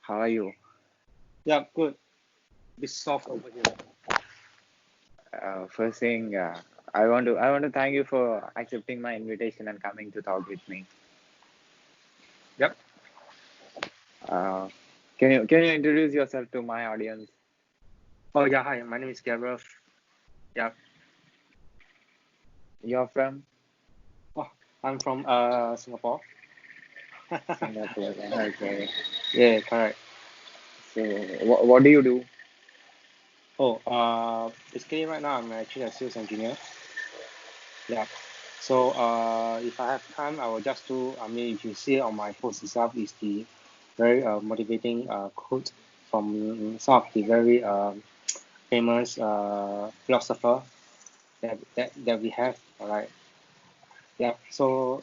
How are you? Yeah, good. Bit soft over here. First thing, I want to thank you for accepting my invitation and coming to talk with me. Yep. Uh, can you introduce yourself to my audience? Oh yeah, hi. My name is Gareth. Yeah. You're from Oh, I'm from Singapore. Singapore. Okay. Yeah, correct. So, what do you do? Oh, basically right now I'm actually a sales engineer. Yeah. So if I have time, I will just do. I mean, if you see on my post itself, is the very motivating quote from some of the very famous philosopher that we have. All right. Yeah, so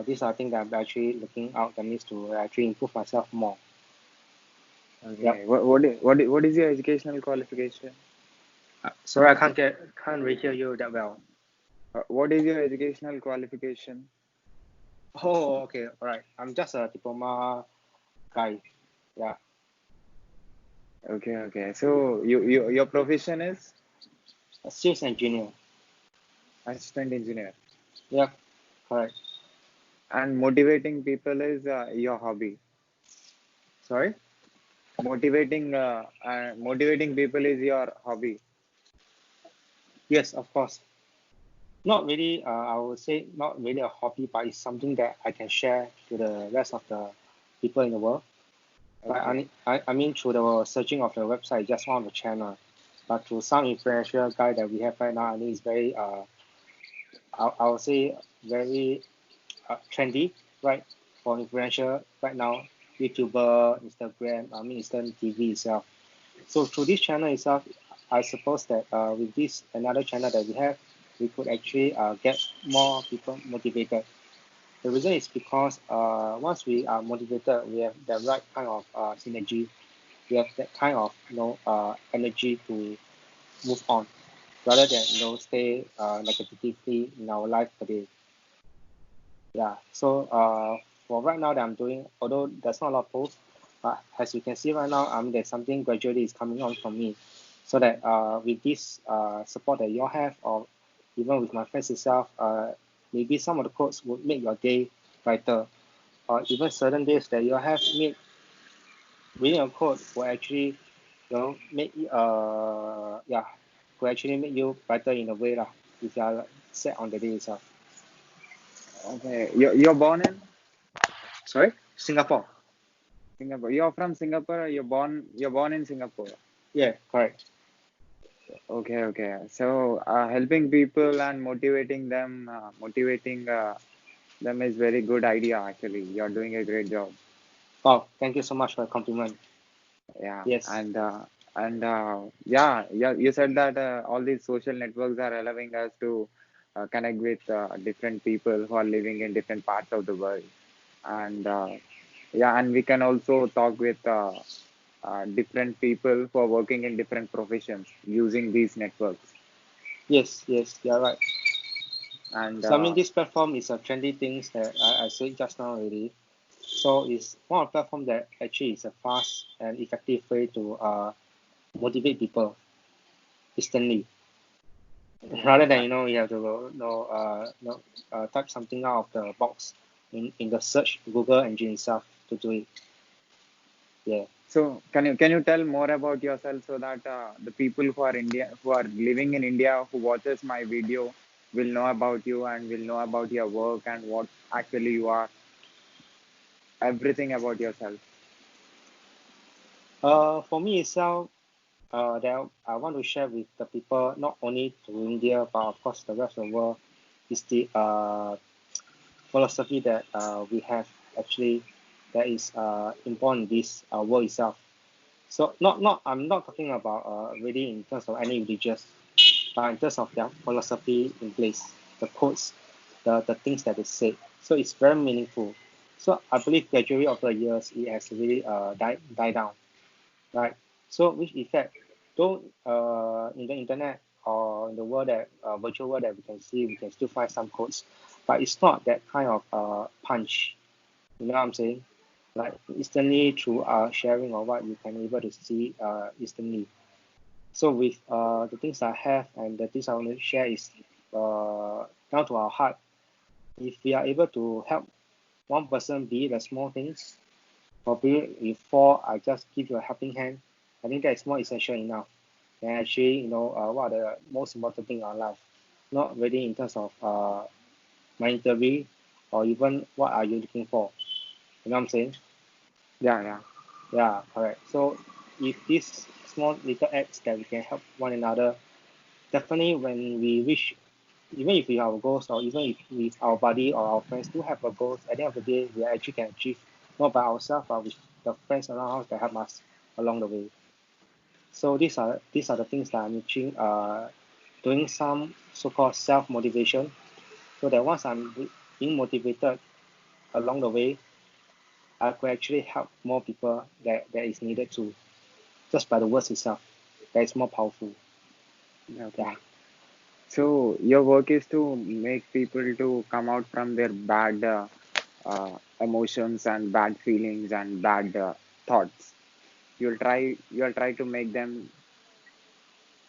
these are things that I'm actually looking out that needs to actually improve myself more. Yep. Okay. What is your educational qualification? Sorry, can't really hear you that well. What is your educational qualification? Oh, okay, all right. I'm just a diploma guy. Yeah, Okay. So your profession is a sales engineer. assistant engineer, Yeah, correct. and motivating people is your hobby. Sorry. Motivating people is your hobby. Yes, of course. Not really. I would say not really a hobby, but it's something that I can share to the rest of the people in the world. Like Okay. I mean, through the searching of the website, just one of the channel, but through some influential guy that we have right now, I think it's very I would say very trendy, right? For influential right now, YouTuber, Instagram, I mean, Instant TV itself. So through this channel itself, I suppose that with this another channel that we have, we could actually get more people motivated. The reason is because once we are motivated, we have the right kind of synergy. We have that kind of energy to move on rather than stay negatively in our life today. Yeah. So for right now that I'm doing, although there's not a lot of posts, but as you can see right now, there's something gradually is coming on from me, so that with this support that you all have, or even with my friends itself, maybe some of the quotes would make your day brighter, or even certain days that you all have made reading a quote will actually make yeah, will actually make you brighter in a way lah, if you are set on the day itself. Okay. You're born in Sorry, Singapore. Singapore. You're from Singapore. You're born in Singapore. Yeah, correct. Okay. So helping people and motivating them is very good idea actually. You're doing a great job. Oh, thank you so much for the compliment. Yeah. Yes, And you said that all these social networks are allowing us to connect with different people who are living in different parts of the world. And yeah, and we can also talk with different people who are working in different professions using these networks. yes, you're right. And So I mean, this platform is a trendy things that I said just now already. So it's one of the platform that actually is a fast and effective way to motivate people instantly, rather than you have to type something out of the box in the search Google engine itself to do it. Yeah. so, can you tell more about yourself so that the people who are living in India who watches my video will know about you and will know about your work and what actually you are, everything about yourself. For me itself, that I want to share with the people, not only to India, but of course the rest of the world, is the philosophy that we have actually that is important in this world itself. So not I'm not talking about really in terms of any religious, but in terms of their philosophy in place, the quotes, the things that they say. So it's very meaningful. So I believe gradually over the years it has really died down, right? So which effect, though in the internet or in the world that virtual world that we can see, we can still find some quotes, but it's not that kind of punch. You know what I'm saying? like instantly through sharing or what you can able to see instantly. So with the things I have and the things I want to share is down to our heart. If we are able to help one person, be it the small things, or be it if four, I just give you a helping hand, I think that is more essential enough. And actually, what are the most important thing in our life? Not really in terms of monetary or even what are you looking for. You know what I'm saying? Yeah, yeah, Yeah, correct. So if these small little acts that we can help one another, definitely when we reach, even if we have goals or even if with our buddy or our friends do have a goals, at the end of the day, we actually can achieve not by ourselves but with the friends around us that help us along the way. So these are the things that I'm reaching, doing some so-called self-motivation, so that once I'm being motivated along the way, I could actually help more people that is needed to just by the words itself. That is more powerful. Yeah. okay. So your work is to make people to come out from their bad emotions and bad feelings and bad thoughts. You'll try to make them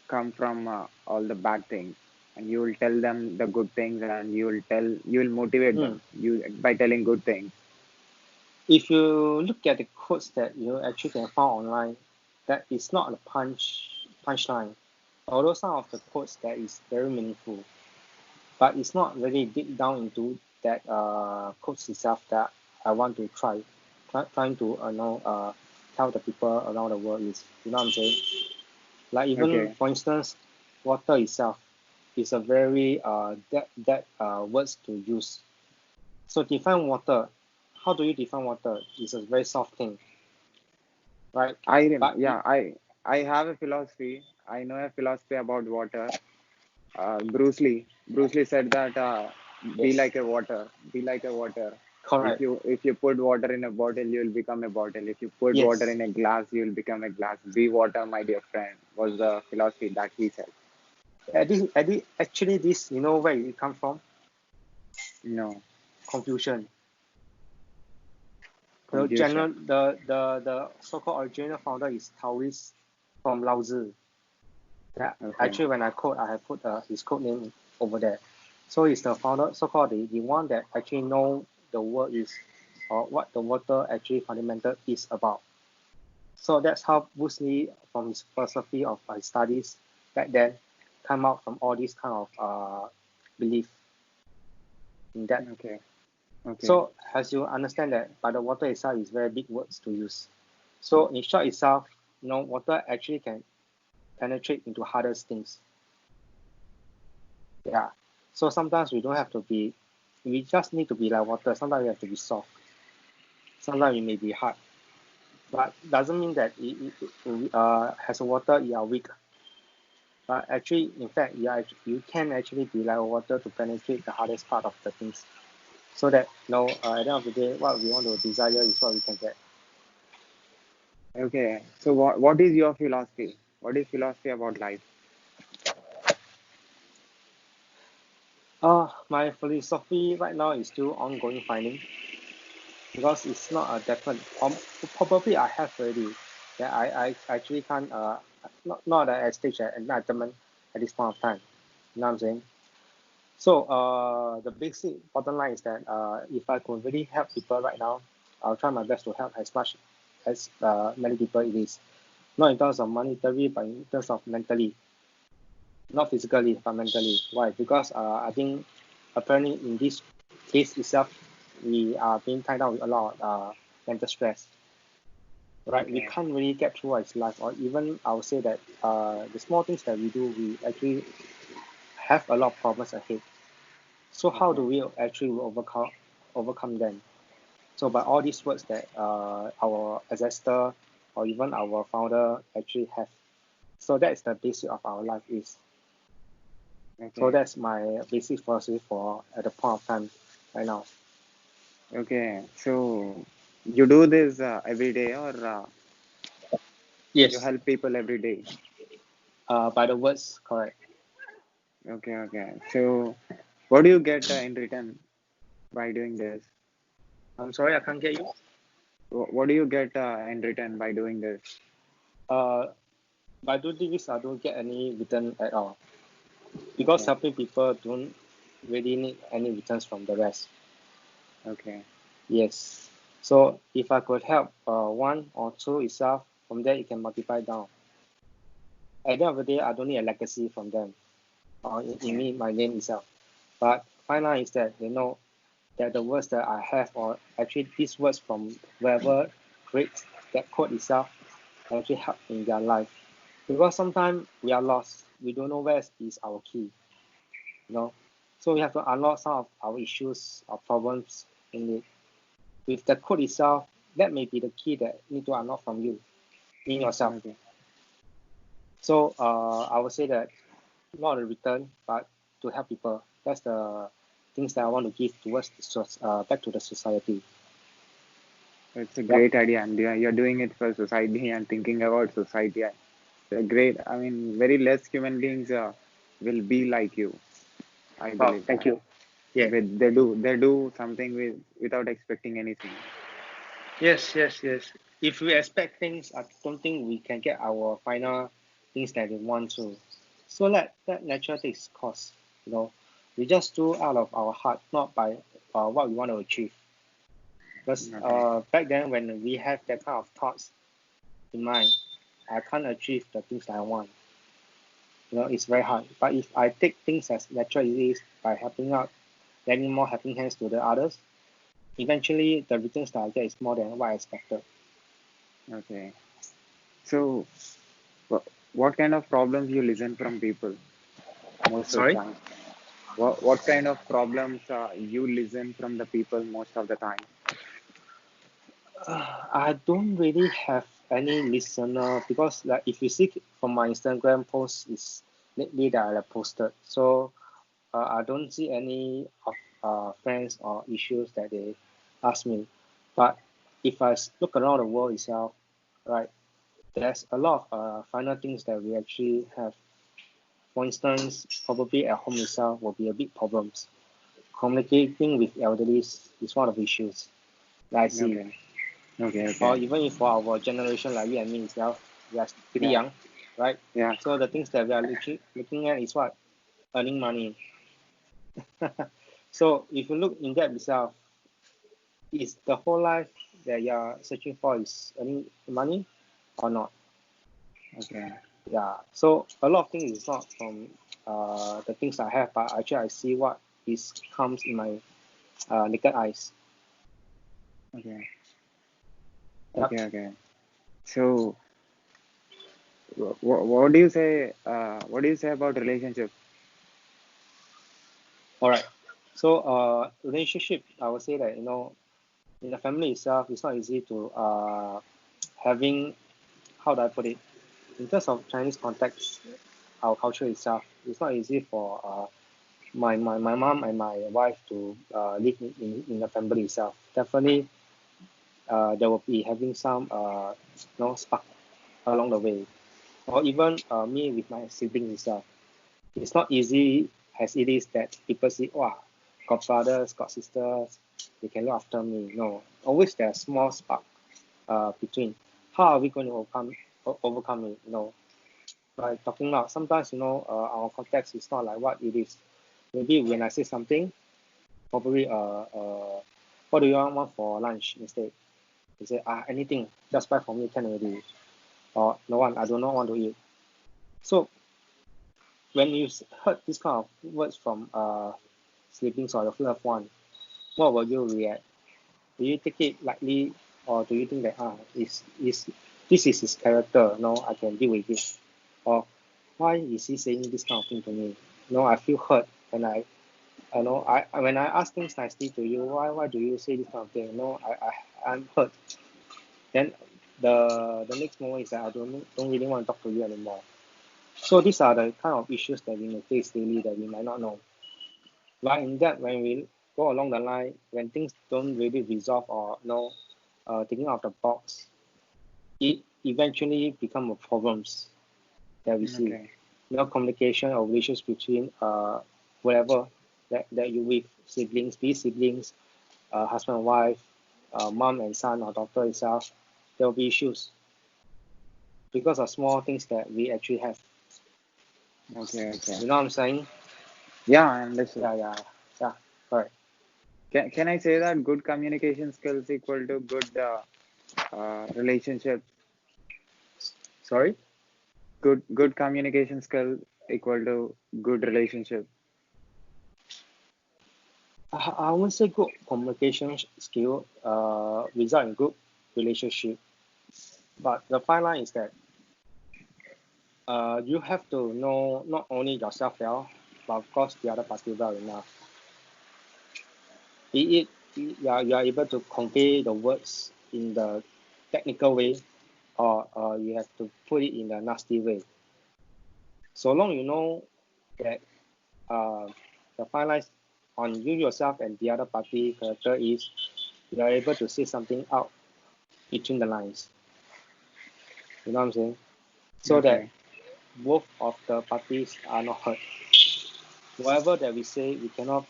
come from all the bad things, and you will tell them the good things, and you will motivate Hmm. them you by telling good things. If you look at the quotes that you actually can find online, that is not a punchline. Although some of the quotes that is very meaningful, but it's not really deep down into that quotes itself that I want to trying to tell the people around the world is, you know what I'm saying? Like even Okay, for instance, water itself is a very that words to use. So define water. How do you define water? It's a very soft thing, right? But yeah, I have a philosophy. I know a philosophy about water. Bruce Lee said that be yes, like a water, be like a water. if correct. you if you put water in a bottle, you will become a bottle. If you put water Yes. in a glass, you will become a glass. Be water, my dear friend, was the philosophy that he said. Actually, this you know where it come from? No, Confusion. The general, confusion. the so-called original founder is Taoist from Lao Tzu. Yeah, Okay, actually, when I quote, I have put his code name over there. So he's the founder, so-called the one that actually know the word is, or what the water actually fundamental is about. So that's how Bruce Lee, from his philosophy of his studies back then, come out from all these kind of belief in that. okay, okay, So as you understand that, but the water itself is very big words to use. So in short itself, water actually can penetrate into harder things. Yeah. So sometimes we just need to be like water. Sometimes we have to be soft. Sometimes it may be hard. But doesn't mean that as a water you are weak. But actually, in fact, you can actually be like water to penetrate the hardest part of the things. So that at the end of the day, what we want to desire is what we can get. okay. So what is your philosophy? What is philosophy about life? My philosophy right now is still ongoing finding because it's not a definite. Probably I have already. That I actually can't not at a stage at enlightenment at this point of time. You know what I'm saying? So the basic bottom line is that if I could really help people right now, I'll try my best to help as much as many people it is. Not in terms of monetary, but in terms of mentally, not physically, but mentally. Why? Because I think apparently in this case itself, we are being tied down with a lot of mental stress. Right? We Okay, can't really get through our life, or even I would say that the small things that we do, we actually have a lot of problems ahead. So how okay, do we actually overcome them? So by all these words that our ancestor or even our founder actually have. So that is the basic of our life is. So okay, that's my basic philosophy for at the point of time right now. okay. So you do this every day, or you Yes. help people every day? By the words, correct. Okay, okay. So what do you get in return by doing this? I'm sorry, I can't get you. What do you get in return by doing this? Uh, by doing this, I don't get any return at all because Okay, helping people don't really need any returns from the rest. okay, Yes. So if I could help one or two itself, from there it can multiply down. At the end of the day, I don't need a legacy from them or in okay, me, my name itself. But find out is that they know that the words that I have, or actually these words from whoever creates that code itself, actually help in their life. Because sometimes we are lost, we don't know where is our key, you know. So we have to unlock some of our issues or problems in it. With the code itself, that may be the key that need to unlock from you, in yourself. okay. So I would say that not a return, but to help people. That's the things that I want to give towards back to the society. It's a Yep. great idea, and you're doing it for society and thinking about society. It's a great. I mean, very less human beings will be like you. I Oh, believe thank that. you. Yeah. They do something without expecting anything. Yes, yes, yes. If we expect things, I don't think we can get our final things that we want to. So let that nature takes course. You know, we just do out of our heart, not by what we want to achieve. Because Okay, back then, when we have that kind of thoughts in mind, I can't achieve the things that I want. You know, it's very hard. But if I take things as natural it is by helping out, lending more helping hands to the others, eventually the returns that I get is more than what I expected. okay. So, what kind of problems you listen from people most of the Sorry? time? What kind of problems you listen from the people most of the time? I don't really have any listener because like if you see from my Instagram post is lately that I have posted. So I don't see any of friends or issues that they ask me. But if I look around the world itself, right, there's a lot of final things that we actually have. For instance, probably at home itself will be a big problems. Communicating with elderly is one of the issues that I see. Okay, okay, Or okay. even if for our generation like you and me itself, we are pretty Yeah, young, right? yeah. So the things that we are looking at is what? Earning money. So if you look in depth itself, is the whole life that you are searching for is earning money or not? Okay, Yeah. So a lot of things is not from the things I have, but actually I see what is comes in my naked eyes. okay, Yep. okay, okay. So, what do you say? What do you say about relationship? All right. So relationship, I would say that in the family itself, it's not easy to having how do I put it? In terms of Chinese context, our culture itself, it's not easy for my mom and my wife to live in the family itself. Definitely, there will be having some spark along the way, or even me with my siblings itself. It's not easy as it is that people say, "Wow, got brothers, got sisters, they can look after me." No, always there's small spark between. How are we going to overcome it? By talking out. Sometimes our context is not like what it is. Maybe when I say something, probably what do you want for lunch instead? They say anything, just buy for me can already. Or no one, I do not want to eat. So when you heard this kind of words from siblings or your loved one, what will you react? Do you take it lightly, or do you think that is this is his character? No, I can deal with it. Or why is he saying this kind of thing to me? No, I feel hurt when I when I ask things nicely to you. Why do you say this kind of thing? No, I'm hurt. Then the next moment is that I don't really want to talk to you anymore. So these are the kind of issues that we may face daily that we might not know. But in that, when we go along the line, when things don't really resolve or thinking out of the box, it eventually become a problems that we see. Okay, Communication or relations between whatever that you with siblings, be it siblings, husband and wife, mom and son or daughter itself, there will be issues because of small things that we actually have. Okay, okay. You know what I'm saying? Yeah, I understood. Yeah. Correct. Can I say that good communication skills equal to good relationships? Sorry. Good communication skill equal to good relationship. I won't say good communication skill result in good relationship, but the fine line is that you have to know not only yourself well, but of course the other party well enough. Be it you are able to convey the words in the technical way, or you have to put it in a nasty way. So long you know that uh, the fine line on you yourself and the other party character is you are able to say something out between the lines. You know what I'm saying? So that Okay. both of the parties are not hurt. Whatever that we say, we cannot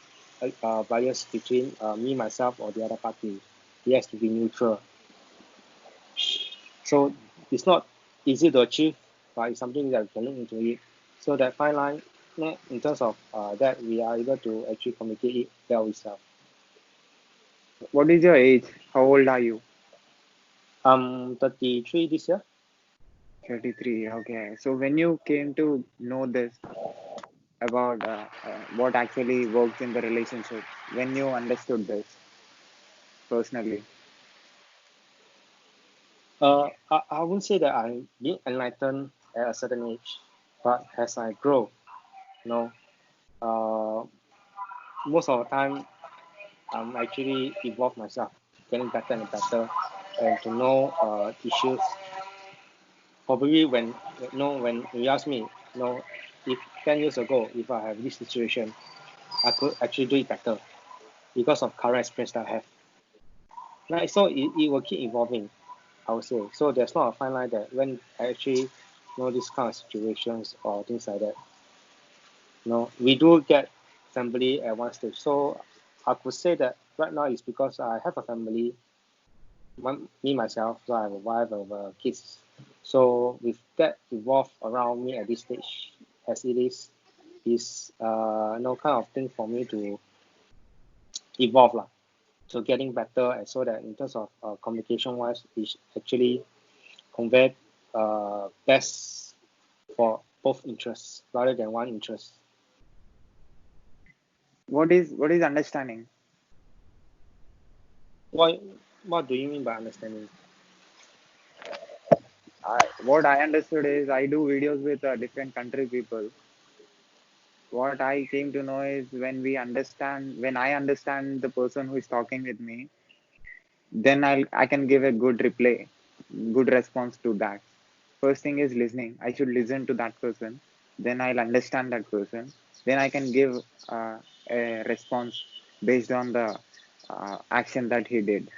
bias between me, myself, or the other party. It has to be neutral. So it's not easy to achieve, but it's something that we can look into it. So that fine line, in terms of that, we are able to actually communicate it well itself. What is your age? How old are you? 33 this year. 33. Okay. So when you came to know this about what actually works in the relationship, when you understood this personally. I wouldn't say that I'm being enlightened at a certain age, but as I grow, you know, uh, most of the time I'm actually evolve myself, getting better and better, and to know issues. Probably when you ask me, if 10 years ago, if I have this situation, I could actually do it better because of current experience that I have. Like so, it will keep evolving. I would say so. There's not a fine line that when I actually know this kind of situations or things like that. We do get family at one stage. So I could say that right now is because I have a family, me myself, so I have a wife, I have kids. So with that evolve around me at this stage, as it is no kind of thing for me to evolve lah. So getting better, and so that in terms of communication wise, is actually convey best for both interests rather than one interest. What is understanding? What what do you mean by understanding? What I understood is I do videos with different country people. What I came to know is when I understand the person who is talking with me, then I can give a good reply, good response to that. First thing is listening. I should listen to that person. Then I'll understand that person. Then I can give a response based on the action that he did.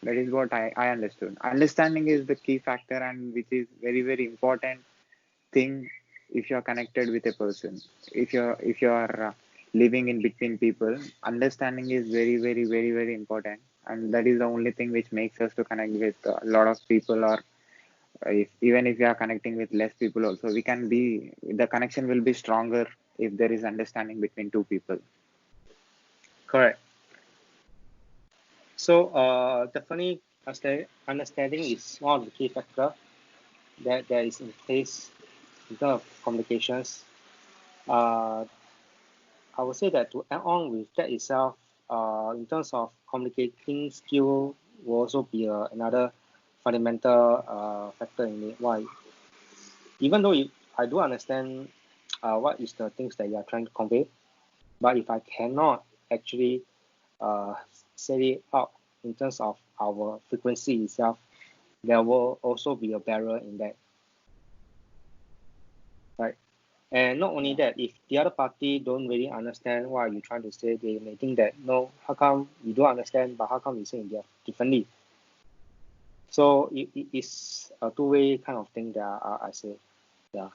That is what I understood. Understanding is the key factor, and which is very, very important thing if you're connected with a person. If you're living in between people, understanding is very, very, very, very important, and that is the only thing which makes us to connect with a lot of people. Or even if we are connecting with less people also, we can be the connection will be stronger if there is understanding between two people. Correct. So definitely understanding is one of the key factor that is in place in terms of communications. Uh, I would say that to add on with that itself, in terms of communicating skill will also be another fundamental factor in it. Why? Even though I do understand what is the things that you are trying to convey, but if I cannot actually uh, set it out in terms of our frequency itself, there will also be a barrier in that, right? And not only Yeah. that, if the other party don't really understand what you're trying to say, they may think that no, how come you don't understand, but how come you say it differently? So it is a two-way kind of thing that I say, yeah.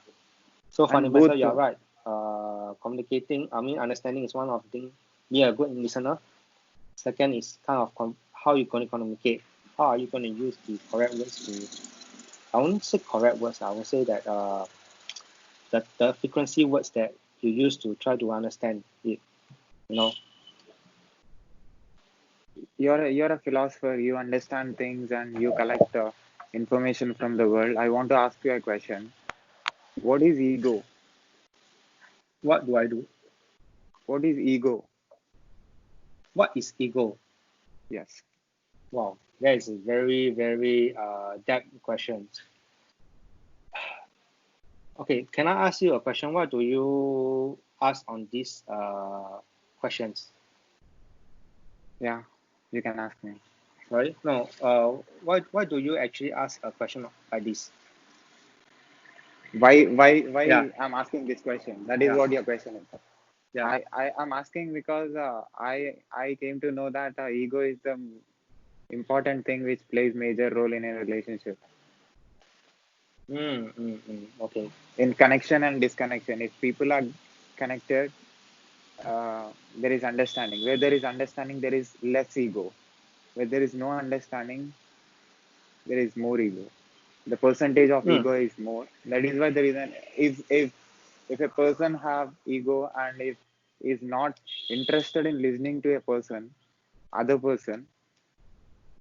So And fundamental, both you're right. Communicating, I mean, understanding is one of the things. Be a good listener. Second is kind of how you're going to communicate, how are you going to use the correct words to, I won't say correct words, I will say that the frequency words that you use to try to understand it, you know. You're a philosopher. You understand things and you collect information from the world. I want to ask you a question. What is ego? What do I do? What is ego? What is ego? Yes. Wow, that is a very, very depth question. Okay, can I ask you a question? What do you ask on these questions? Yeah, you can ask me. Sorry? No, why do you actually ask a question like this? Yeah, Why I'm asking this question? That is yeah, what your question is. yeah. I am asking because I came to know that ego is the important thing which plays major role in a relationship. Okay. In connection and disconnection. If people are connected, there is understanding. Where there is understanding, there is less ego. Where there is no understanding, there is more ego. The percentage of Mm, ego is more. That is why there is an if a person have ego and if is not interested in listening to a person, other person,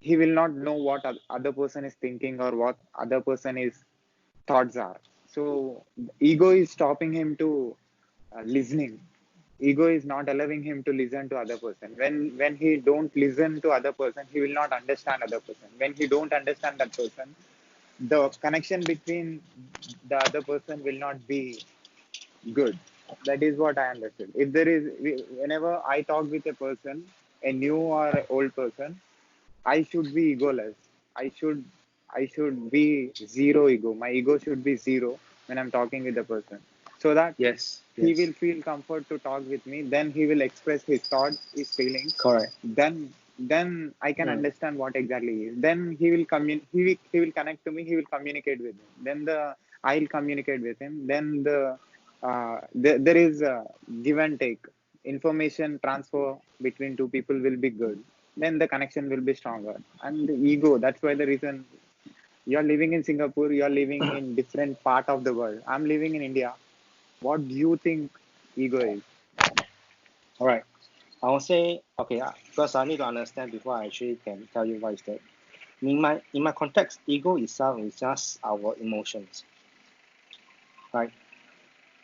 he will not know what other person is thinking or what other person is thoughts are. So ego is stopping him to listening. Ego is not allowing him to listen to other person. When he don't listen to other person, he will not understand other person. When he don't understand that person, the connection between the other person will not be good. That is what I understood. If there is, whenever I talk with a person, a new or a old person, I should be egoless. I should I should be zero ego. My ego should be zero when I'm talking with the person, so that yes, he yes. will feel comfort to talk with me. Then he will express his thoughts, his feelings. Correct. Then I can Mm, understand what exactly he is. Then he will connect to me. He will communicate with me. Then I'll communicate with him. Then there is a give and take. Information transfer between two people will be good. Then the connection will be stronger. And the ego, that's why the reason you're living in Singapore, you're living in different part of the world. I'm living in India. What do you think ego is? all right. I will say, okay, because I need to understand before I actually can tell you what is that. In my context, ego itself is just our emotions, right?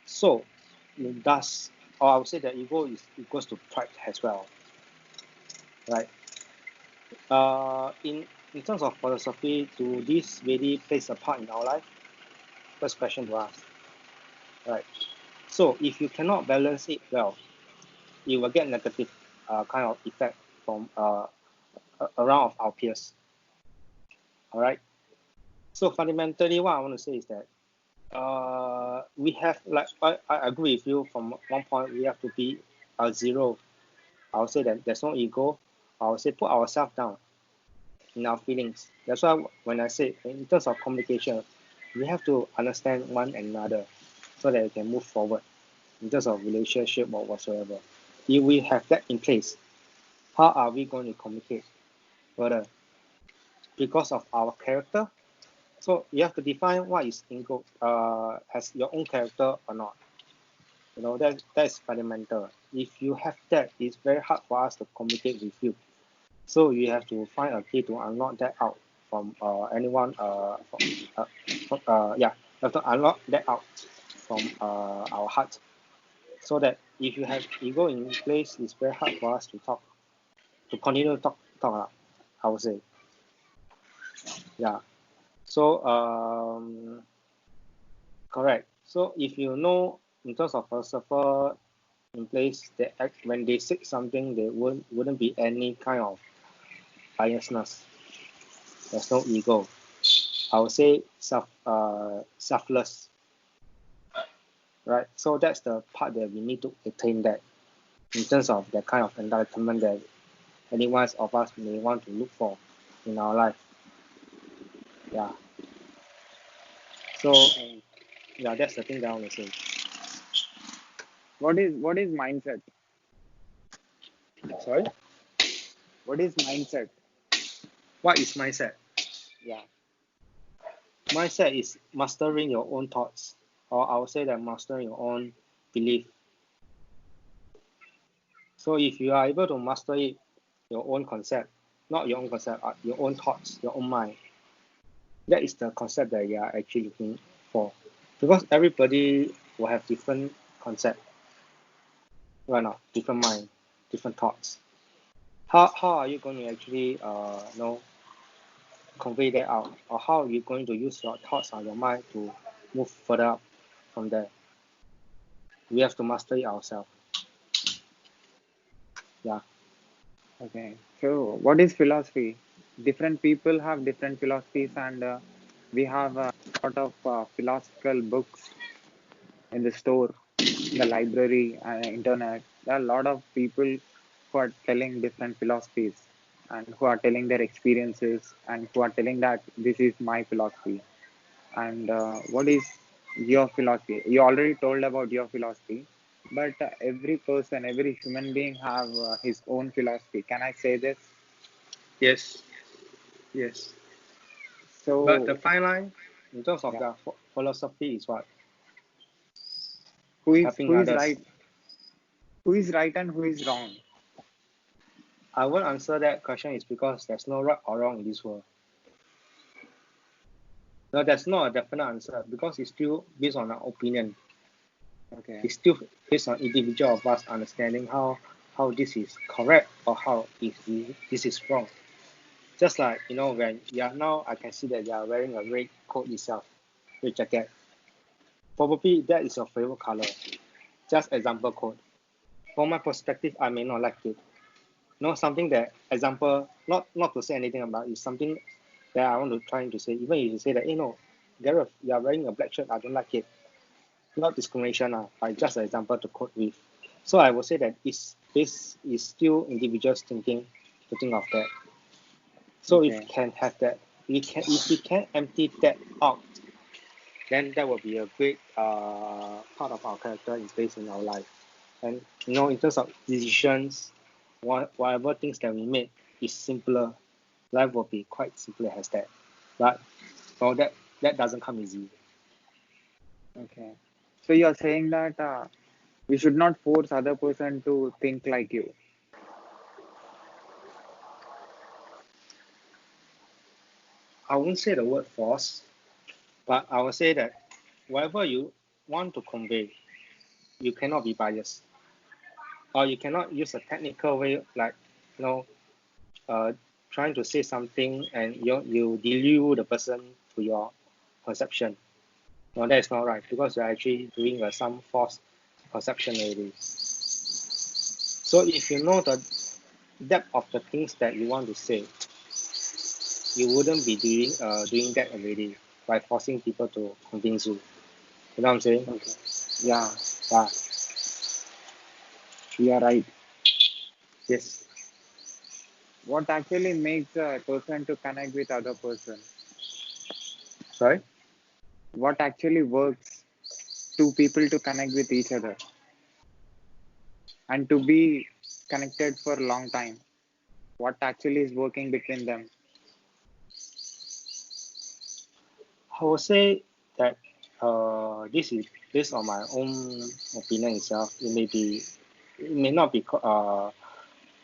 So, thus, or I would say that ego is equals to pride as well, right? In terms of philosophy, do this really plays a part in our life? First question to ask, right? So, if you cannot balance it well, you will get negative kind of effect from around of our peers. All right. So fundamentally, what I want to say is that we have like I agree with you from one point. We have to be a zero. I would say that there's no ego. I would say put ourselves down in our feelings. That's why when I say in terms of communication, we have to understand one another so that we can move forward in terms of relationship or whatsoever. If we have that in place, how are we going to communicate further? Because of our character. So you have to define what is ego, has your own character or not. You know that's fundamental. If you have that, it's very hard for us to communicate with you. So you have to find a key to unlock that out from anyone. Yeah, you have to unlock that out from our heart. So that if you have ego in place, it's very hard for us to talk, to continue to talk. I would say, yeah. So correct. So if you know in terms of philosopher in place, they act when they say something, there wouldn't be any kind of biasness. There's no ego. I would say selfless, right? So that's the part that we need to attain that in terms of that kind of enlightenment that any one of us may want to look for in our life. Yeah. So yeah, that's the thing that I want to say. What is mindset? Sorry. What is mindset? What is mindset? Yeah. Mindset is mastering your own thoughts, or I would say that mastering your own belief. So if you are able to master it, your own concept, not your own concept, your own thoughts, your own mind, that is the concept that you are actually looking for. Because everybody will have different concept, right now, different mind, different thoughts. How are you going to actually convey that out, or how are you going to use your thoughts or your mind to move further up from there? We have to master it ourselves. Yeah. Okay. So, what is philosophy? Different people have different philosophies, and we have a lot of philosophical books in the store, in the library, and internet. There are a lot of people who are telling different philosophies and who are telling their experiences and who are telling that this is my philosophy. And what is your philosophy? You already told about your philosophy, but every person, every human being have his own philosophy. Can I say this? Yes. Yes. But the So, fine line in terms of yeah, the philosophy is what? who is Helping who is others. right? Who is right and who is wrong? I won't answer that question is because there's no right or wrong in this world. No, that's not a definite answer because it's still based on our opinion. Okay, It's still based on individual of us understanding how this is correct or how this is wrong. Just like when now I can see that you are wearing a red coat itself, red jacket. Probably that is your favorite color. Just example code. From my perspective, I may not like it. Something that example not to say anything about is something that I want to try to say. Even if you say that, Gareth, you are wearing a black shirt, I don't like it. Not discrimination, but just an example to quote with. So I would say that this is still individuals thinking to think of that. So if okay, we can have that, if we can empty that out, then that will be a great part of our character in place in our life. And in terms of decisions, whatever things that we make is simpler. Life will be quite simpler as that. But that doesn't come easy. okay. So you're saying that we should not force other person to think like you. I won't say the word force, but I will say that whatever you want to convey, you cannot be biased, or you cannot use a technical way like you know uh, trying to say something and you delude the person to your conception. No, that is not right because you're actually doing some false conception already. So if you know the depth of the things that you want to say, you wouldn't be doing that already by forcing people to convince you. You know what I'm saying? Okay. Yeah, Yeah. you are right. Yes. What actually makes a person to connect with other person? Sorry. What actually works two people to connect with each other and to be connected for a long time? What actually is working between them? I would say that this is based on my own opinion itself. It may not be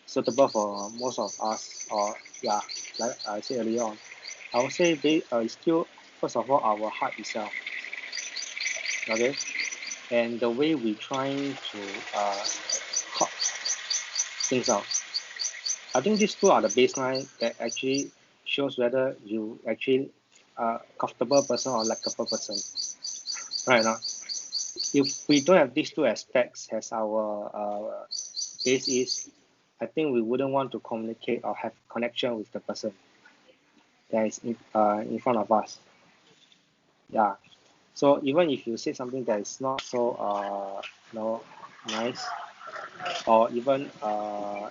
suitable for most of us, or yeah, like I said earlier on. I would say it's still first of all our heart itself, okay, and the way we trying to cut things out. I think these two are the baseline that actually shows whether you actually comfortable person or likable person, right now. If we don't have these two aspects as our basis, I think we wouldn't want to communicate or have connection with the person that is in front of us. Yeah. So even if you say something that is not so nice, or even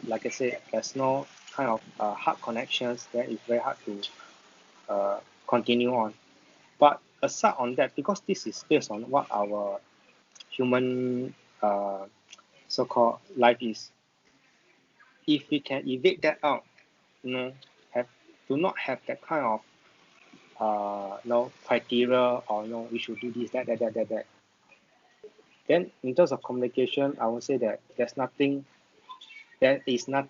like I said, there's no kind of heart connections, then it's very hard to continue on. But aside on that, because this is based on what our human so-called life is, if we can evade that out, you know, have do not have that kind of criteria, or we should do this, that. Then in terms of communication, I would say that there is nothing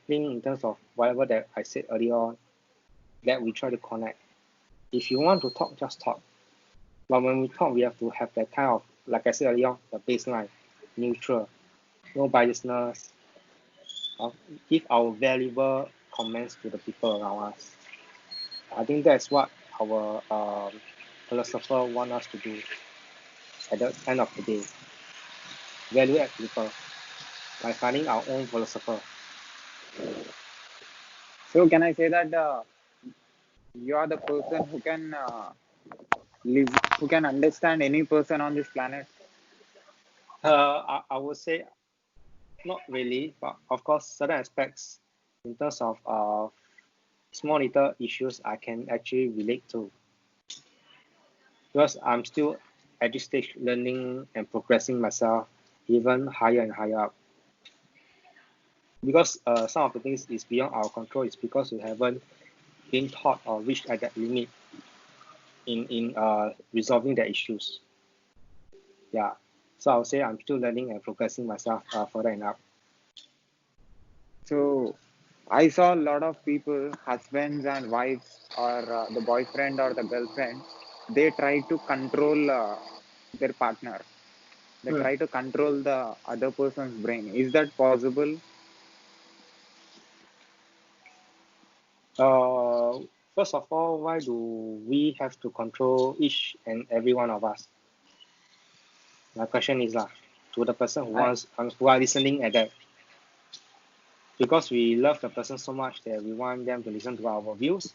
in terms of whatever that I said earlier on that we try to connect. If you want to talk, just talk. But when we talk, we have to have that kind of, like I said earlier on, the baseline, neutral, no biasness, give our valuable comments to the people around us. I think that's what our philosopher want us to do at the end of the day. Value add people by finding our own philosopher. So can I say that you are the person who can live, who can understand any person on this planet? I would say not really, but of course, certain aspects in terms of small little issues I can actually relate to, because I'm still at this stage learning and progressing myself even higher and higher up. Because some of the things is beyond our control, is because we haven't been taught or reached at that limit in resolving the issues. Yeah, so I would say I'm still learning and progressing myself further and up. So I saw a lot of people, husbands and wives, or the boyfriend or the girlfriend, they try to control their partner. They Hmm. try to control the other person's brain. Is that possible? Uh, First of all, why do we have to control each and every one of us? My question is to the person I, who are listening at that, because we love the person so much that we want them to listen to our views.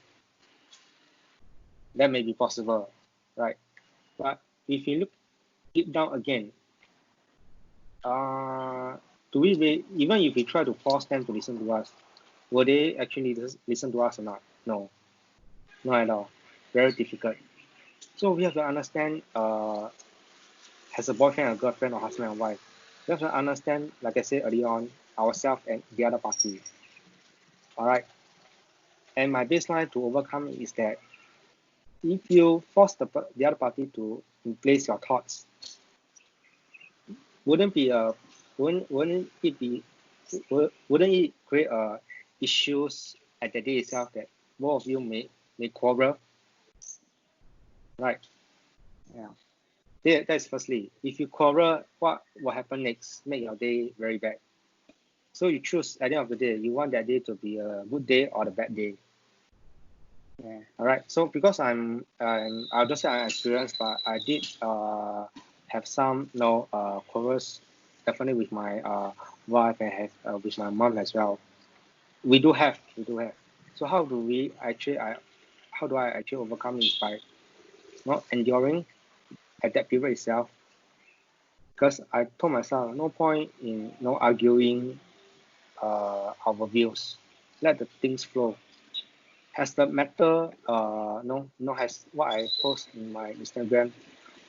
That may be possible, right? But if you look deep down again, do we even if we try to force them to listen to us, will they actually listen to us or not? No, not at all. Very difficult. So we have to understand, as a boyfriend or girlfriend or husband and wife, we have to understand, like I said earlier on, ourselves and the other party. All right. And my baseline to overcome is that if you force the other party to replace your thoughts, wouldn't be a wouldn't it be wouldn't it create issues at the day itself that both of you may quarrel, right? yeah. Yeah, that's firstly. If you quarrel, what will happen next? Make your day very bad. So you choose at the end of the day, you want that day to be a good day or a bad day. Yeah. All right. So because I'll just say I'm experienced, but I did have some quarrels, definitely with my wife, and have with my mom as well. We do have. So how do I actually overcome it? By not enduring at that period itself, because I told myself no point in no arguing our views. Let the things flow. Has the matter no has what I post in my Instagram.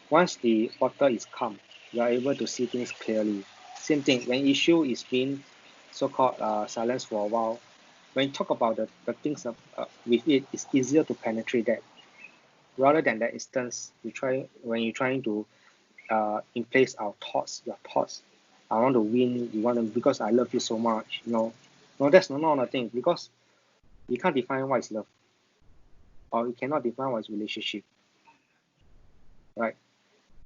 Once the water is calm, you are able to see things clearly. Same thing when issue is being so-called silenced for a while. When you talk about the things with it, it's easier to penetrate that. Rather than that instance, when you're trying to in place our thoughts, your thoughts. I want to win. You want to because I love you so much. No, that's not a thing, because you can't define what is love, or you cannot define what is relationship, right?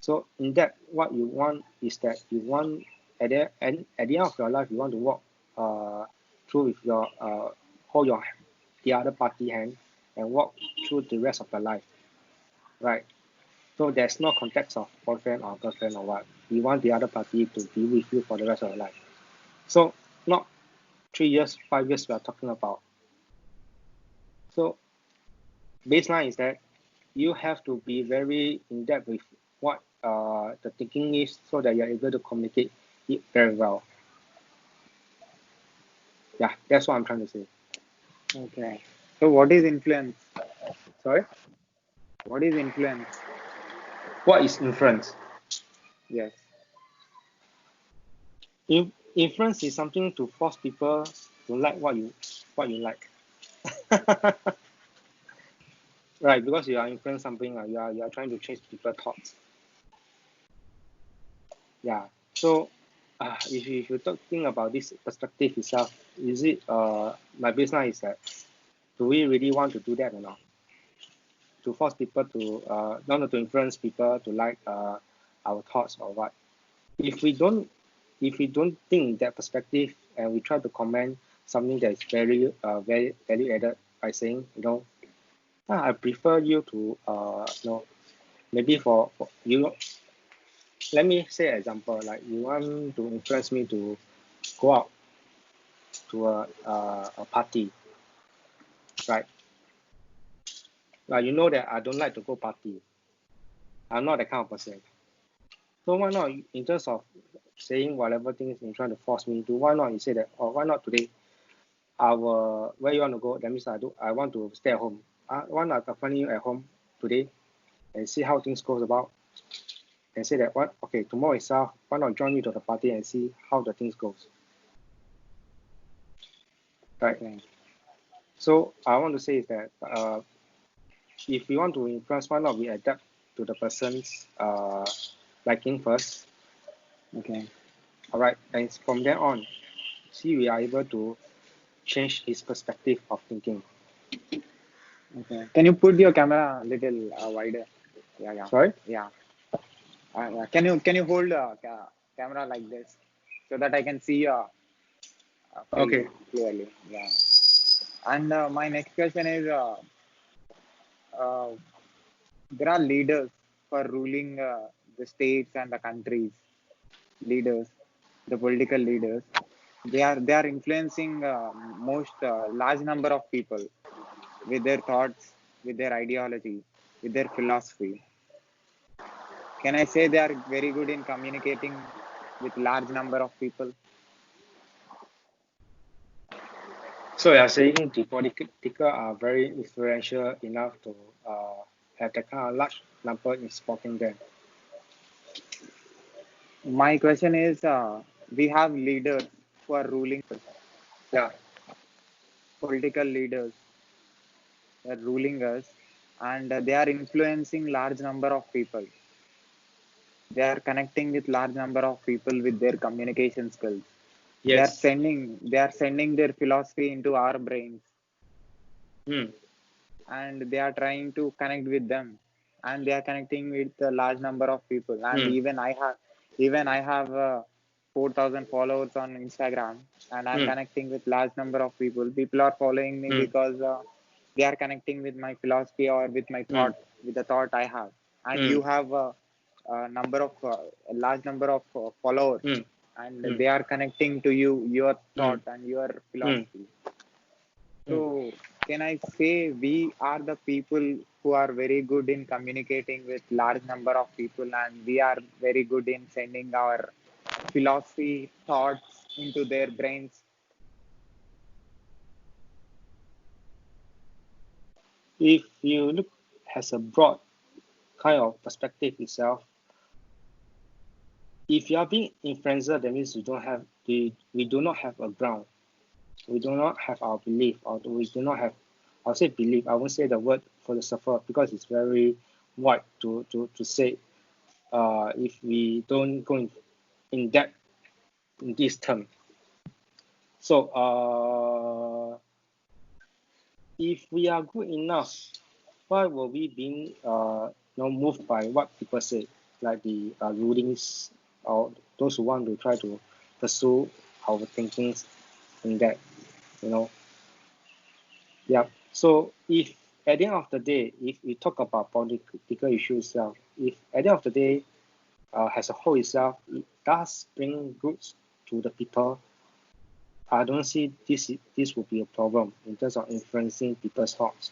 So in that, what you want is that you want at the end of your life, you want to walk through with your hold your the other party hand and walk through the rest of the life, right? So there's no context of boyfriend or girlfriend or what. You want the other party to be with you for the rest of your life. So not 3 years, 5 years we are talking about. So baseline is that you have to be very in depth with what the thinking is, so that you're able to communicate it very well. Yeah, that's what I'm trying to say. Okay. So what is influence? Sorry? What is influence? What is influence? Yes. Influence is something to force people to like what you like. Right, because you are influencing something, you are trying to change people's thoughts. Yeah. So, if you think about this perspective itself, is it my baseline is that do we really want to do that or not? To force people to not to influence people to like our thoughts or what? If we don't if we don't think that perspective and we try to comment something that is very value added by saying, I prefer you to maybe for you, let me say an example, like you want to influence me to go out to a party, right? Like you know that I don't like to go party. I'm not that kind of person. So why not in terms of saying whatever things you're trying to force me to, why not you say that, or why not today? Where you want to go? That means I want to stay at home. Why not accompany you at home today and see how things goes about and say that what okay tomorrow itself, why not join me to the party and see how the things goes, right? Okay. So I want to say is that if we want to influence, why not we adapt to the person's liking first, Okay. all right, and from there on, see we are able to change his perspective of thinking. Okay. Can you put your camera a little wider? Yeah, yeah, Sorry. yeah. Yeah. Can you hold camera like this so that I can see your face Okay. clearly? Yeah. And my next question is, uh, there are leaders for ruling the states and the countries. Leaders, the political leaders, they are influencing most large number of people with their thoughts, with their ideology, with their philosophy. Can I say they are very good in communicating with large number of people? So you are saying the political are very influential enough to uh, have that kind of large number in supporting them. My question is, we have leaders who are ruling us, Yeah. political leaders who are ruling us, and they are influencing large number of people. They are connecting with large number of people with their communication skills. Yes. They are sending their philosophy into our brains, Hmm. and they are trying to connect with them, and they are connecting with a large number of people. And Hmm. even I have 4,000 followers on Instagram, and I'm Hmm. connecting with large number of people are following me Hmm. because they are connecting with my philosophy or with my Hmm. thought, with the thought I have. And Hmm. you have a large number of followers, Hmm. and Hmm. they are connecting to you, your Hmm. thought and your Hmm. philosophy. Hmm. So, can I say we are the people who are very good in communicating with large number of people, and we are very good in sending our philosophy thoughts into their brains? If you look as a broad kind of perspective itself, if you are being influencer, that means we do not have a ground. We do not have our belief, or we do not have, I'll say belief, I won't say the word philosopher because it's very wide to say if we don't go in depth in this term. So if we are good enough, why were we being moved by what people say, like the rulings or those who want to try to pursue our thinkings in that, you know? Yeah. So if at the end of the day, if we talk about political issues itself, if at the end of the day, as a whole itself, it does bring goods to the people, I don't see this will be a problem in terms of influencing people's thoughts.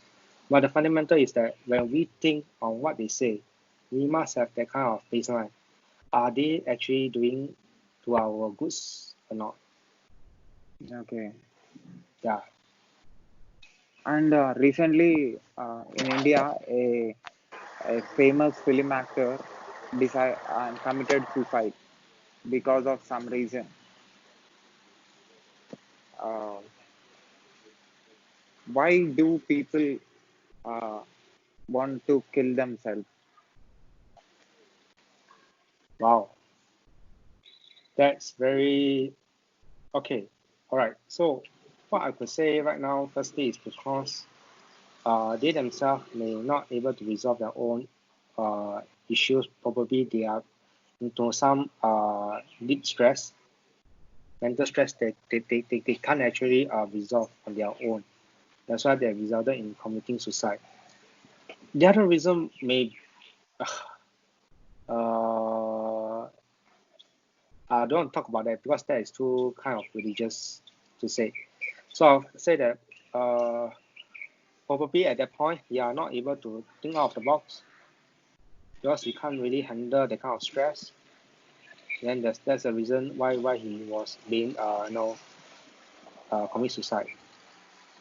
But the fundamental is that when we think on what they say, we must have that kind of baseline. Are they actually doing to our goods or not? Okay. Yeah. And recently, in India, a famous film actor decided and committed suicide because of some reason. Uh, why do people uh, want to kill themselves? Wow, that's very okay. All right. So what I could say right now, firstly, is because they themselves may not able to resolve their own issues. Probably they are into some deep stress, mental stress that they can't actually resolve on their own. That's why they resulted in committing suicide. The other reason may uh, I don't talk about that because that is too kind of religious to say. So I'll say that uh, probably at that point you are not able to think out of the box because you can't really handle the kind of stress. Then that's the reason why he was being commit suicide.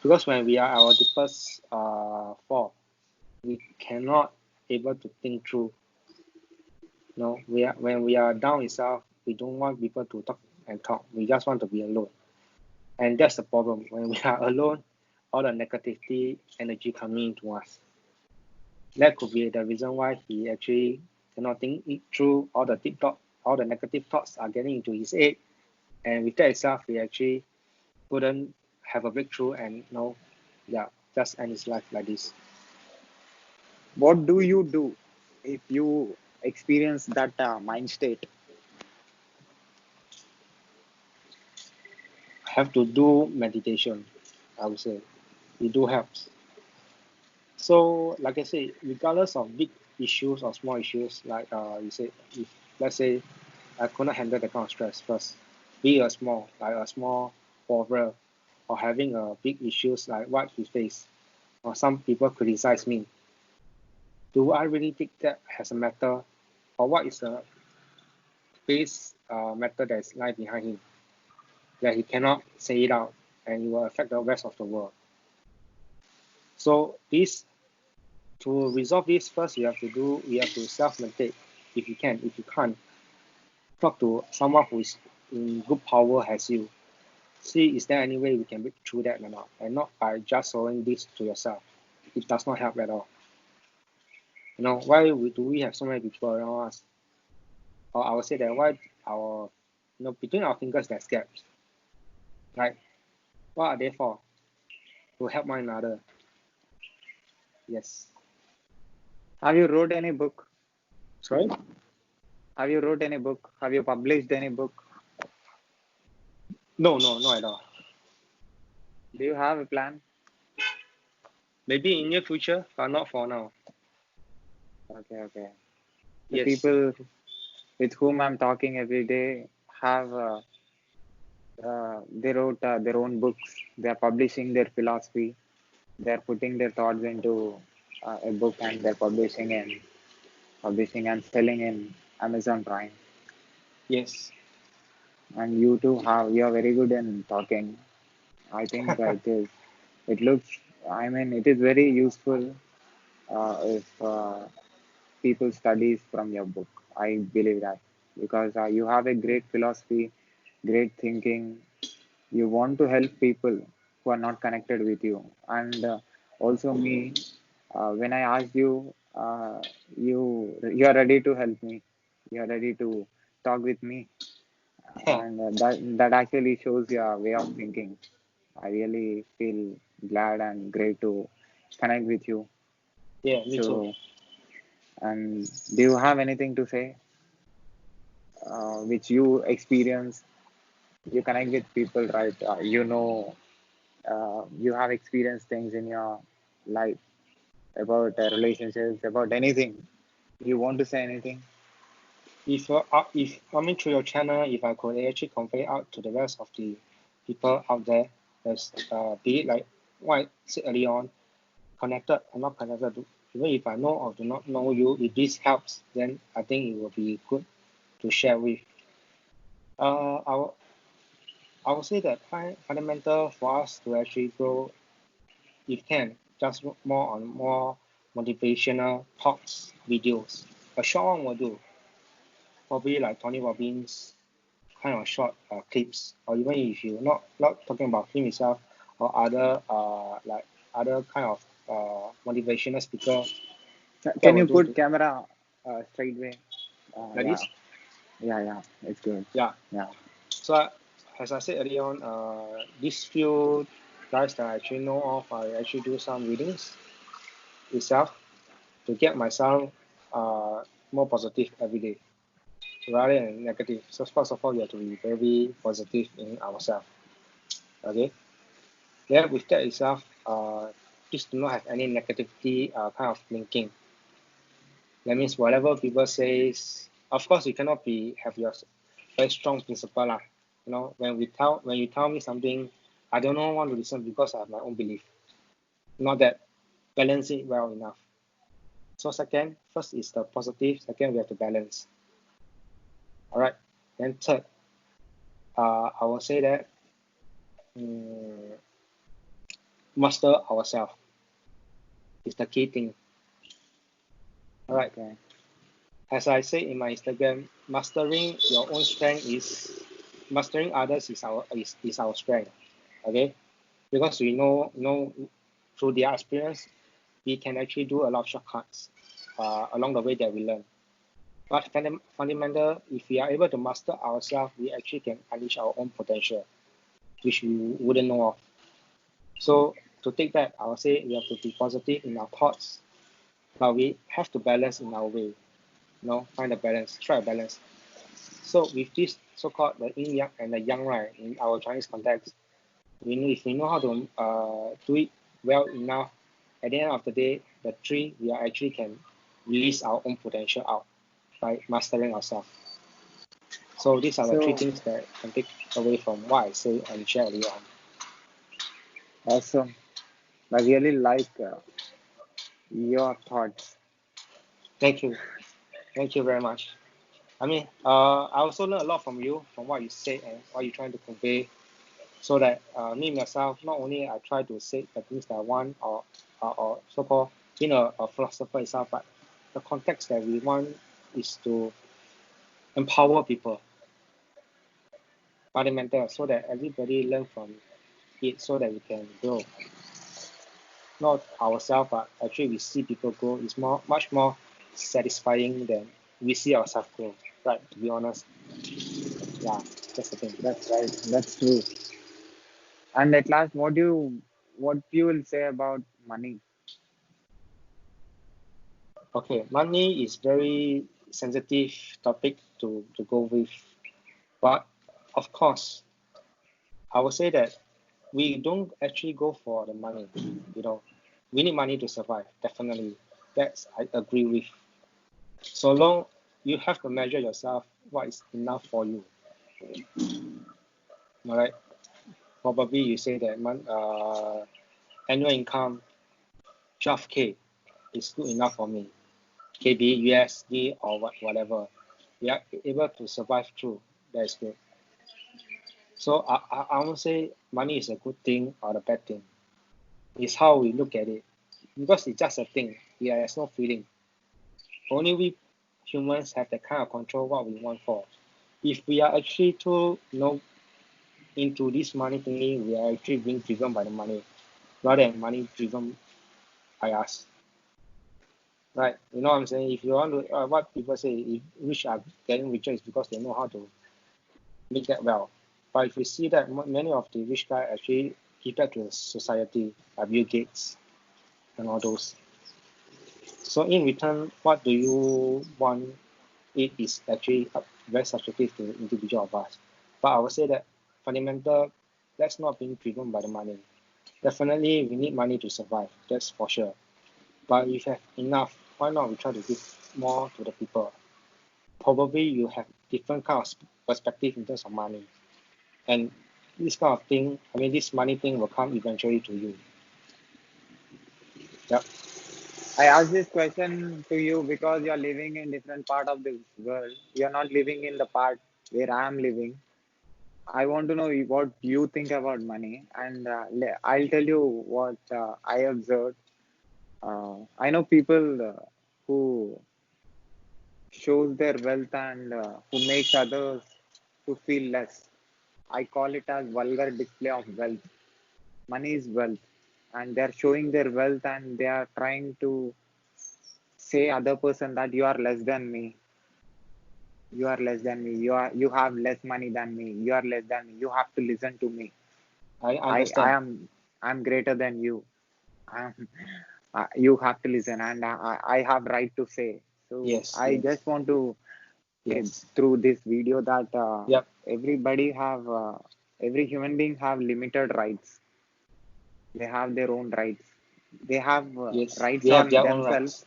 Because when we are our deepest fall, we cannot able to think through. No, we are when we are down itself, we don't want people to talk and talk. We just want to be alone. And that's the problem. When we are alone, all the negativity energy coming into us. That could be the reason why he actually cannot think it through. All the deep thought, all the negative thoughts are getting into his head. And with that itself, he actually couldn't have a breakthrough and yeah, just end his life like this. What do you do if you experience that mind state? Have to do meditation, I would say. It do helps. So, like I say, regardless of big issues or small issues, like you say, if let's say I could not handle the kind of stress first, be a small, like a small quarrel, or having a big issues like what he faced, or some people criticize me. Do I really take that as a matter, or what is the base matter that is lie behind him that he cannot say it out, and it will affect the rest of the world? So this to resolve this first, you have to self-meditate if you can. If you can't, talk to someone who is in good power as you. See, is there any way we can break through that or not? And not by just solving this to yourself. It does not help at all. Why do we have so many people around us? Or I would say that why our, between our fingers there's gaps. Right? What are they for? To help one another. Yes. Have you wrote any book? Sorry? Have you wrote any book? Have you published any book? No, no, not at all. Do you have a plan? Maybe in near future, but not for now. Okay, okay. The Yes. people with whom I'm talking every day have they wrote their own books. They are publishing their philosophy. They are putting their thoughts into a book and they're publishing and selling in Amazon Prime. Yes. And you are very good in talking. I think it looks, I mean, it is very useful if people studies from your book. I believe that because you have a great philosophy, great thinking. You want to help people who are not connected with you, and also me. When I asked you, you are ready to help me. You are ready to talk with me, and that actually shows your way of thinking. I really feel glad and great to connect with you. Yeah, me too. So, and do you have anything to say, which you experience? You connect with people, right? You have experienced things in your life about relationships, about anything. You want to say anything? If I mean through your channel, if I could actually convey out to the rest of the people out there, as be it like what I said early on, connected or not connected, even if I know or do not know you, if this helps, then I think it will be good to share with. Uh, I will, I will say that fundamental for us to actually grow, if can, just more on more motivational talks videos. A short one will do, probably like Tony Robbins kind of short clips, or even if you're not talking about him himself or other like other kind of motivational speaker, Can will you put do camera straight way? like Yeah, this. yeah, it's good. Yeah. Yeah. So as I said earlier on, these few guys that I actually know of, I actually do some readings itself to get myself more positive every day rather than negative. So first of all, you have to be very positive in ourselves. Okay. Then with that itself, please do not have any negativity kind of thinking. That means whatever people says, of course you cannot be have your very strong principle lah. You know, when you tell me something, I don't know want to listen because I have my own belief. Not that balance it well enough. So second, first is the positive. Second, we have to balance. All right. Then third, I will say that um, master ourselves is the key thing. All right. Okay. As I say in my Instagram, mastering your own strength is mastering others is our strength. Okay, because we know through their experience, we can actually do a lot of shortcuts along the way that we learn. But fundamental, if we are able to master ourselves, we actually can unleash our own potential, which we wouldn't know of. So to take that, I would say we have to be positive in our thoughts, but we have to balance in our way. You know, find a balance, strike a balance. So with this so-called the yin yang and the yang, right, in our Chinese context, we know if we know how to do it well enough, at the end of the day, the three we are actually can release our own potential out by mastering ourselves. So these are the three So things that I can take away from what I say and share earlier on. awesome. I really like your thoughts. Thank you. Thank you very much. I mean, I also learned a lot from you, from what you said and what you're trying to convey, so that me myself, not only I try to say the things that I want or so-called being a philosopher itself, but the context that we want is to empower people, fundamental, so that everybody learn from it, so that we can grow. Not ourselves, but actually we see people grow. It's much more satisfying than we see ourselves grow. Right? To be honest, yeah, that's the thing. That's right. That's true. And at last, what you will say about money? Okay, money is very sensitive topic to go with, but of course, I would say that we don't actually go for the money. You know, we need money to survive. Definitely, that's I agree with. So long you have to measure yourself what is enough for you. All right. Probably you say that annual income 12K is good enough for me. KB, USD or whatever. We are able to survive through. That is good. So I won't say money is a good thing or a bad thing. It's how we look at it. Because it's just a thing. Yeah, there's no feeling. Only we humans have the kind of control what we want for. If we are actually too into this money thingy, we are actually being driven by the money rather than money driven by us. Right? You know what I'm saying? If you want to, what people say, if rich are getting richer is because they know how to make that well. But if we see that many of the rich guys actually give back to the society, like Bill Gates and all those. So in return, what do you want? It is actually very subjective to the individual of us. But I would say that fundamental, that's not being driven by the money. Definitely, we need money to survive. That's for sure. But if you have enough, why not we try to give more to the people? Probably you have different kind of perspective in terms of money, and this kind of thing, I mean, this money thing will come eventually to you. Yep. I ask this question to you because you're living in different part of this world. You're not living in the part where I am living. I want to know what you think about money, and I'll tell you what I observed. I know people who shows their wealth and who makes others to feel less. I call it as vulgar display of wealth. Money is wealth, and they're showing their wealth and they are trying to say other person that you are less than me, you are less than me, you have less money than me, you are less than me, you have to listen to me. I I understand. am I'm greater than you. I'm, you have to listen, and I have right to say. So Yes, I yes, just want to say yes. through this video that Yep. everybody have every human being have limited rights. They have their own rights. They have Yes. rights They have on their own themselves. rights.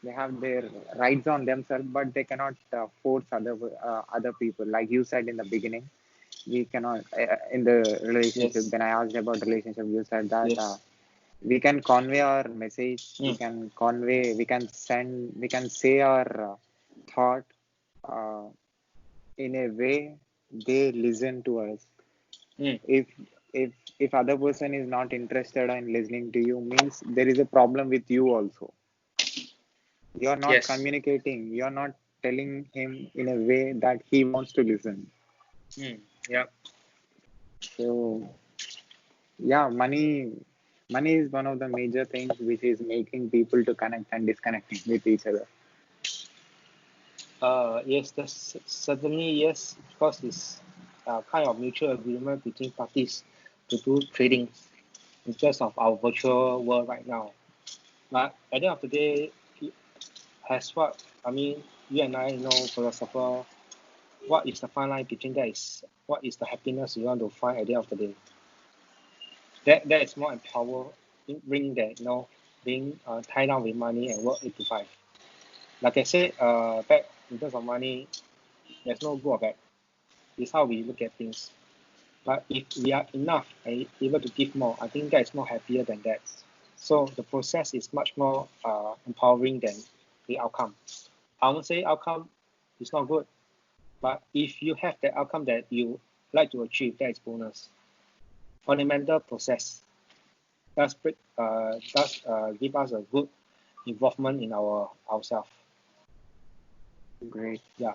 They have their rights on themselves, but they cannot force other people. Like you said in the beginning, we cannot in the relationship. Yes. When I asked about relationship, you said that Yes. we can convey our message. We Mm. can convey. We can send. We can say our thought uh, in a way they listen to us. Mm. If if if other person is not interested in listening to you, means there is a problem with you also. You're not Yes. communicating, you're not telling him in a way that he wants to listen. Mm. Yep. So yeah, money is one of the major things which is making people to connect and disconnecting with each other. Yes, that's certainly yes, because it's kind of mutual agreement between parties to do trading in terms of our virtual world right now. But at the end of the day, has what I mean, you and I know philosopher, what is the fine line between that is what is the happiness you want to find at the end of the day. That is more empowering than being tied down with money and work 8 to 5. Like I said, back in terms of money, there's no good or bad. It's how we look at things. But if we are enough and able to give more, I think that is more happier than that. So the process is much more empowering than the outcome. I won't say outcome is not good, but if you have the outcome that you like to achieve, that is bonus. Fundamental process does give us a good involvement in ourselves. Great. Yeah.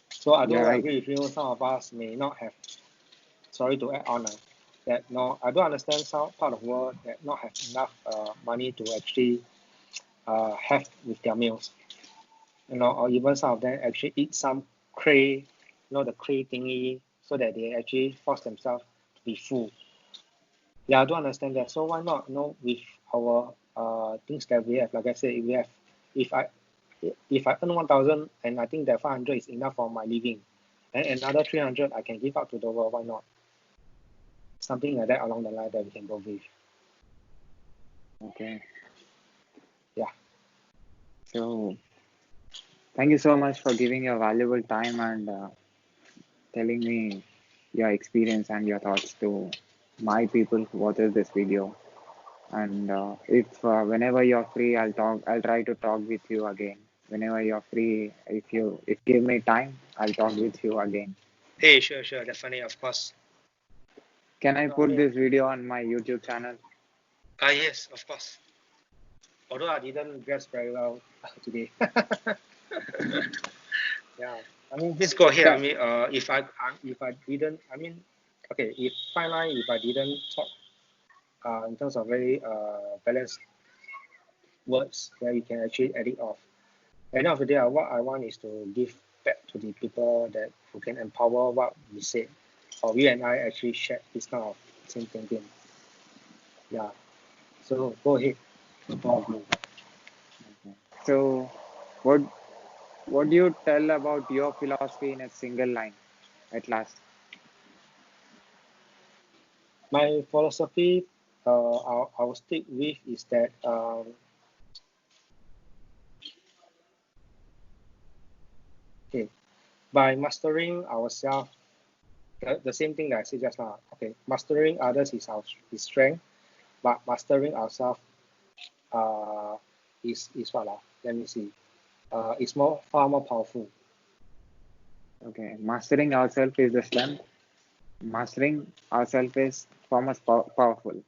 So I You're do right. agree with you. Some of us may not have. Sorry to add on that no, I do understand some part of the world that not have enough money to actually have with their meals. Or even some of them actually eat some clay, the clay thingy, so that they actually force themselves to be full. Yeah, I do understand that. So why not, with our things that we have, like I said, if I if I earn 1,000 and I think that 500 is enough for my living, and another 300 I can give out to the world, why not? Something like that along the line that we can go with. Okay. Yeah. So thank you so much for giving your valuable time and telling me your experience and your thoughts to my people who watches this video. And if whenever you're free, I'll try to talk with you again. Whenever you're free, if give me time, I'll talk with you again. Hey, sure, sure, definitely, of course. Can I So I put mean, this video on my YouTube channel? yes, of course. Although I didn't dress very well today. Yeah. I mean, please go ahead. I Sure. mean, if I didn't, I mean, okay, if fine line, if I didn't talk in terms of very balanced words that you can actually edit off. At the end of the day, what I want is to give back to the people that who can empower what we said, or we and I actually shared this kind of same thinking. Yeah. So go ahead. Both of you. So, what what do you tell about your philosophy in a single line at last? My philosophy, I'll stick with is that okay, by mastering ourselves, the same thing that I said just now. Okay, mastering others is strength, but mastering ourselves uh, is what? Let me see. It's far more powerful. Okay, mastering ourselves is the strength. Mastering ourselves is far much powerful.